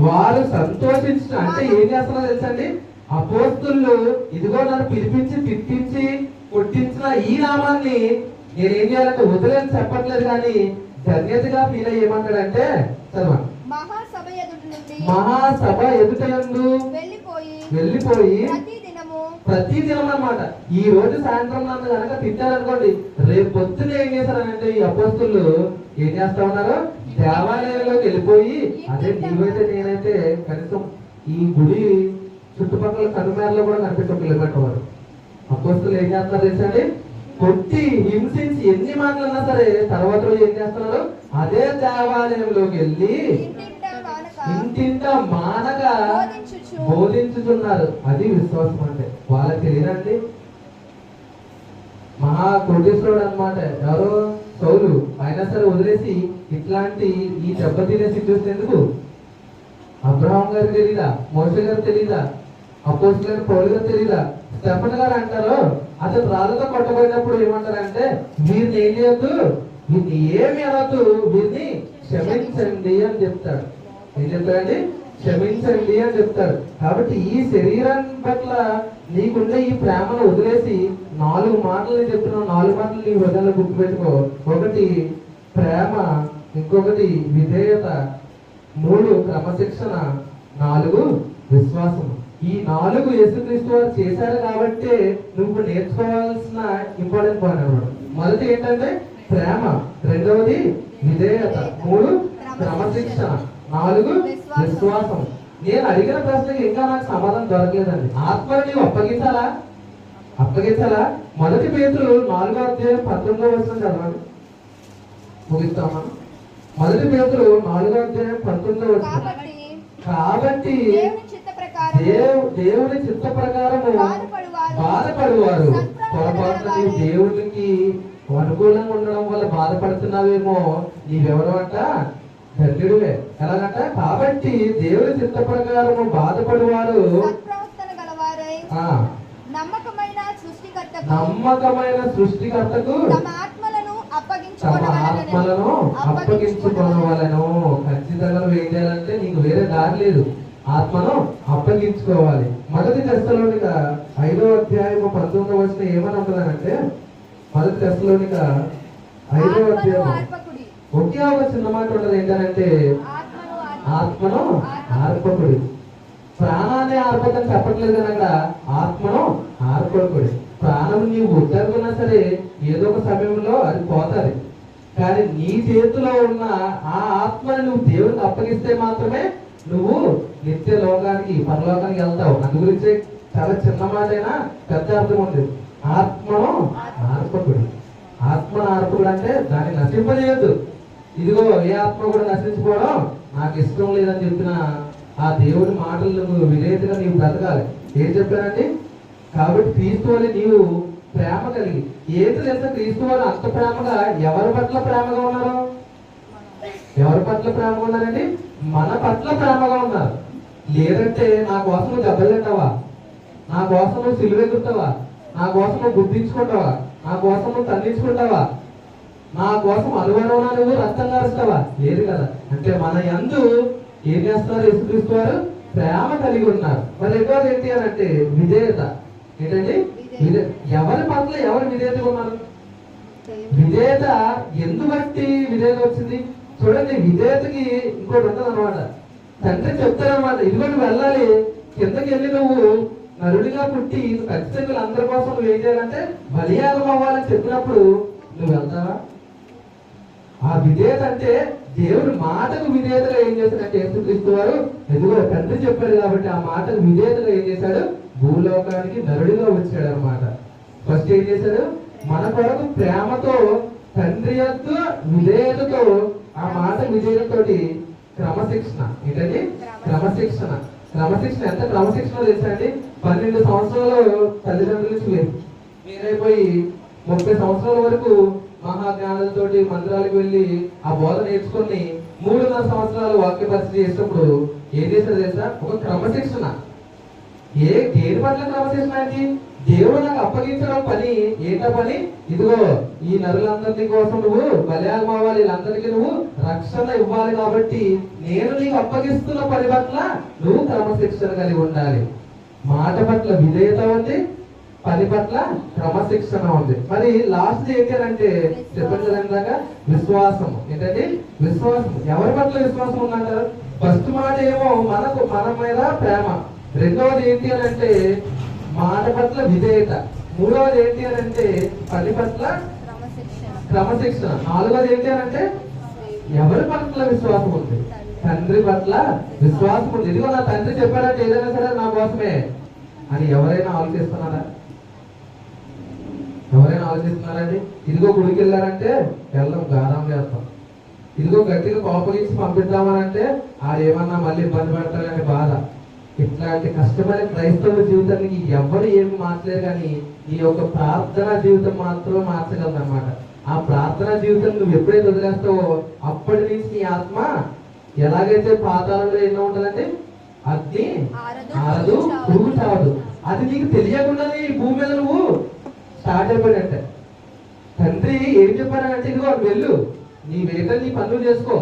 వారు సంతోషించు అంటే ఏం చేస్తున్నారో తెలుసండి, అపోస్తులు ఇదిగో నన్ను పిలిపించి తిప్పించి కొట్టించిన ఈ నామాన్ని నేనేం చేయాలంటే వదిలేని చెప్పట్లేదు, కానీ ధన్యతగా ఫీల్ అయ్యి ఏమంటాడంటే చదవండి, మహాసభ ఎదుటయందు వెళ్ళిపోయి ప్రతి దినం అన్నమాట. ఈ రోజు సాయంత్రం నన్ను కనుక తిట్టారనుకోండి, రేపు పొద్దున ఏం చేశారనంటే ఈ అపోస్తులు ఏం చేస్తా ఉన్నారు, దేవాలయంలోకి వెళ్ళిపోయి, అదే నీవైతే నేనైతే కనీసం ఈ గుడి చుట్టుపక్కల కనుమేరలో కూడా కనిపించే 1 కిలోమీటర్ వారు అపోస్తులు ఏం చేస్తున్నారు తెలుసండి, కొట్టి హింసించి ఎన్ని మాటలన్నా సరే తర్వాత రోజు ఏం చేస్తున్నారు, అదే దేవాలయంలోకి వెళ్ళి ఇంటింట మానగా బోధించుతున్నారు. అది విశ్వాసం అంటే. వాళ్ళకి తెలియదండి, మహా కోటేశ్వరుడు అనమాట ఎవరో సౌలు, అయినా సరే వదిలేసి ఇట్లాంటి ఈ దెబ్బతినే సిచ్యువేషన్ ఎందుకు, అబ్రహాం గారికి తెలీదా, మోషే గారు తెలీదా, అపోస్తలులు గారు పౌలు గారు తెలీదా, స్టెఫన్ గారు అంటారు అతను రాళ్ళతో కొట్టబడినప్పుడు ఏమంటారంటే, వీరిని ఏం చేయొద్దు, వీరిని ఏమి అనొద్దు, వీరిని క్షమించండి అని చెప్తాడు. ఏం చెప్తాడండి, క్షమించండి అని చెప్తాడు. కాబట్టి ఈ శరీరం పట్ల నీకుండే ఈ ప్రేమను వదిలేసి 4 మాటలు చెప్తున్నావు, 4 మాటలు నీ హృదయంలో గుర్తుపెట్టుకో. 1 ప్రేమ, ఇంకొకటి విధేయత, 3 క్రమశిక్షణ, 4 విశ్వాసం. ఈ 4 యేసుక్రీస్తు వారు చేశారు కాబట్టి నువ్వు నేర్చుకోవాల్సిన ఇంపార్టెంట్ పాయింట్ అన్నమాట. మొదటి ఏంటంటే ప్రేమ, రెండవది విధేయత, 3 క్రమశిక్షణ, 4 విశ్వాసం. నేను అడిగిన ప్రశ్నకి ఇంకా నాకు సమాధానం దొరకలేదండి. ఆత్మని నీవు అప్పగించాలా? 1 పేతురు 4వ అధ్యాయం 19వ వచనం చదవండి, ముగిస్తామా. 1 పేతురు 4వ అధ్యాయం 19వ వచనం. కాబట్టి దేవుని చిత్త ప్రకారము బాధపడువారు. పొరపాటున నీవు దేవునికి అనుకూలంగా ఉండడం వల్ల బాధపడుతున్నావేమో, నీవెవరు అంట, ధన్యుడివే. ఎలాగంట, కాబట్టి దేవుని చిత్త ప్రకారము బాధపడువారు నమ్మకమైన సృష్టికర్తకు తమ ఆత్మలను అప్పగించుకోవాలను. ఖచ్చితంగా ఏం చేయాలంటే నీకు వేరే దారి లేదు, ఆత్మను అప్పగించుకోవాలి. 1 తెస్సలోనిక 5వ అధ్యాయం 19వ వచనం ఏమని ఉంటుందనంటే, 1 తెస్సలోనిక 5వ అధ్యాయం ఒకే ఒక చిన్న మాట ఉండదు, ఏంటంటే ఆత్మను ఆర్పకుడి. ప్రాణాన్ని ఆర్పకని చెప్పట్లేదు కానీ అక్కడ ఆత్మను ఆర్పకుడి. ప్రాణం నీవు వద్దనుకున్నా సరే ఏదో ఒక సమయంలో అది పోతుంది, కానీ నీ చేతిలో ఉన్న ఆ ఆత్మని నువ్వు దేవుడికి అప్పగిస్తే మాత్రమే నువ్వు నిత్య లోకానికి పరలోకానికి వెళ్తావు. అందు గురించి చాలా చిన్న మాట అయినా పెద్ద అర్థం ఉంది. ఆత్మను ఆర్పకుడు. ఆత్మను ఆర్పకుడు అంటే దాన్ని నశింపజేయద్దు. ఇదిగో ఏ ఆత్మ కూడా నశించుకోవడం నాకు ఇష్టం లేదని చెప్పిన ఆ దేవుడి మాటలు నువ్వు విధేయతగా నీవు బ్రతకాలి. ఏం చెప్పానండి, కాబట్టి క్రీస్తు వల్ల నీవు ప్రేమ కలిగి ఏది తెలుసా, క్రీస్తు వాళ్ళు అంత ప్రేమగా ఎవరి పట్ల ప్రేమగా ఉన్నారు, ఎవరి పట్ల ప్రేమగా ఉన్నారండి, మన పట్ల ప్రేమగా ఉన్నారు. లేదంటే నా కోసం నువ్వు దెబ్బలు తింటావా, నా కోసం నువ్వు సిలువెక్కుతావా, నా కోసం నువ్వు గుర్తించుకుంటావా, నా కోసం నువ్వు తన్నించుకుంటావా, నా కోసం అనుమానం నువ్వు రక్తం కారుస్తావా, లేదు కదా. అంటే మన యందు ఏం చేస్తున్నారు, యేసుక్రీస్తు వారు ప్రేమ కలిగి ఉన్నారు. మరి రెండోది ఏంటి అని అంటే విధేయత. ఏంటండి, ఎవరి పట్ల ఎవరు విధేయతగా ఉన్నారు, విధేయత ఎందుబట్టి విధేయత వచ్చింది చూడండి. విధేయతకి ఇంకోటి ఉంటుంది అనమాట. తండ్రి చెప్తారనమాట, ఇదిగో నువ్వు వెళ్ళాలి, కిందకి వెళ్ళి నువ్వు నరుడిగా పుట్టి ఖచ్చితంగా అందరి కోసం నువ్వు ఏం చేయాలంటే బలియాగం అవ్వాలని చెప్పినప్పుడు నువ్వు వెళ్తావా? ఆ విధేయత అంటే దేవుడి మాటకు విధేయతగా ఏం చేశాడంటే యేసుక్రీస్తు వారు ఎదుగో తండ్రి చెప్పాడు కాబట్టి ఆ మాటకు విధేయతగా ఏం చేశాడు, భూలోకానికి నరుడిగా వచ్చాడు అనమాట. ఫస్ట్ ఏం చేశాడు, మన కొరకు ప్రేమతో తండ్రి యొక్క విధేయతతో ఆ మాట విధేయతతోటి క్రమశిక్షణ. ఏంటండి, క్రమశిక్షణ. క్రమశిక్షణ ఎంత క్రమశిక్షణ తెలుసా అండి, 12 సంవత్సరాలు తల్లిదండ్రుల నుంచి వేరైపోయి 30 సంవత్సరాల వరకు మహాజ్ఞానులతోటి మందిరాలకు వెళ్ళి ఆ బోధ నేర్చుకుని 3.5 సంవత్సరాలు వాక్య పరిచయం చేసినప్పుడు ఏం చేశారు తెలుసా, ఒక క్రమశిక్షణ. దేని పట్ల క్రమశిక్షణ అంటే దేవుడు నాకు అప్పగించడం పని ఏంటో పని, ఇదిగో ఈ నరులందరినీ కోసం నువ్వు బలియాగం అవ్వాలి, వీళ్ళందరికీ నువ్వు రక్షణ ఇవ్వాలి, కాబట్టి నేను నీకు అప్పగిస్తున్న పని పట్ల నువ్వు క్రమశిక్షణ కలిగి ఉండాలి. మాట పట్ల విధేయత ఉంది, పని పట్ల క్రమశిక్షణ ఉంది. మరి లాస్ట్ ఏంటంటే చెప్పేదాకా విశ్వాసం. ఏంటంటే విశ్వాసం. ఎవరి పట్ల విశ్వాసం ఉందంటారు? ఫస్ట్ మాట ఏమో మన మీద ప్రేమ, రెండవది ఏంటి అని అంటే మాట పట్ల విధేయత, మూడవది ఏంటి అని అంటే పని పట్ల క్రమశిక్షణ, నాలుగవది ఏంటి అని అంటే ఎవరి పట్ల విశ్వాసం ఉంది? తండ్రి పట్ల విశ్వాసం ఉంది. ఇదిగో నా తండ్రి చెప్పాడంటే ఏదైనా సరే నా కోసమే అని ఎవరైనా ఆలోచిస్తున్నారా? ఎవరైనా ఆలోచిస్తున్నారండి? ఇదిగో గుడికి వెళ్ళారంటే వెళ్ళం, గారం చేస్తాం. ఇదిగో గట్టిగా కోపగించి పంపిద్దామని అంటే ఆడేమన్నా మళ్ళీ ఇబ్బంది పెడతారని బాధ. ఇట్లాంటి కష్టమైన క్రైస్తవ జీవితానికి ఎవరు ఏమి మార్చలేరు, కానీ ఈ యొక్క ప్రార్థనా జీవితం మాత్రం మార్చగలదు అనమాట. ఆ ప్రార్థనా జీవితం నువ్వు ఎప్పుడైతే వదిలేస్తావో అప్పటి నుంచి నీ ఆత్మ ఎలాగైతే పాతాళంలో ఎన్నో ఉంటుందంటే అగ్ని ఆరదు, పురుగు చావదు. అది నీకు తెలియకుండానే ఈ భూమి మీద నువ్వు స్టార్ట్ అయిపోయాడంటే తండ్రి ఏం చెప్పారంటే ఇదిగో వెళ్ళు, నీ వేతన నీ పనులు చేసుకో,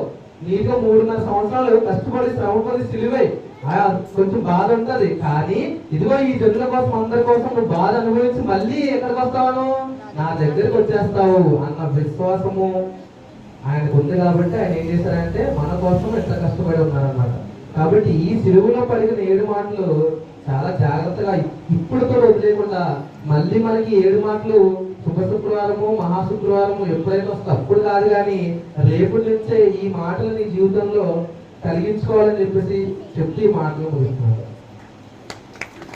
నీతో 3.5 సంవత్సరాలు కష్టపడి శ్రమపడి సిలువై కొంచెం బాధ ఉంటది, కానీ ఇదిగో ఈ జనుల కోసం అందరి కోసం నువ్వు బాధ అనుభవించి మళ్ళీ ఎక్కడికి వస్తావు? నా దగ్గరికి వచ్చేస్తావు అన్న విశ్వాసము ఆయనకు ఉంది. కాబట్టి ఆయన ఏం చేశారంటే మన కోసం ఎంత కష్టపడి ఉన్నారన్నమాట. కాబట్టి ఈ సిలువలో పలికిన 7 మాటలు చాలా జాగ్రత్తగా ఇప్పుడుతో వదిలేకుండా మళ్ళీ మనకి 7 మాటలు శుభ శుక్రవారము మహాశుక్రవారము ఎప్పుడైతే వస్తే అప్పుడు కాదు, కానీ రేపటి నుంచే ఈ మాటలు నీ జీవితంలో కలిగించుకోవాలని చెప్పేసి చెప్తూ ఈ మాటలు ముగిస్తున్నాను.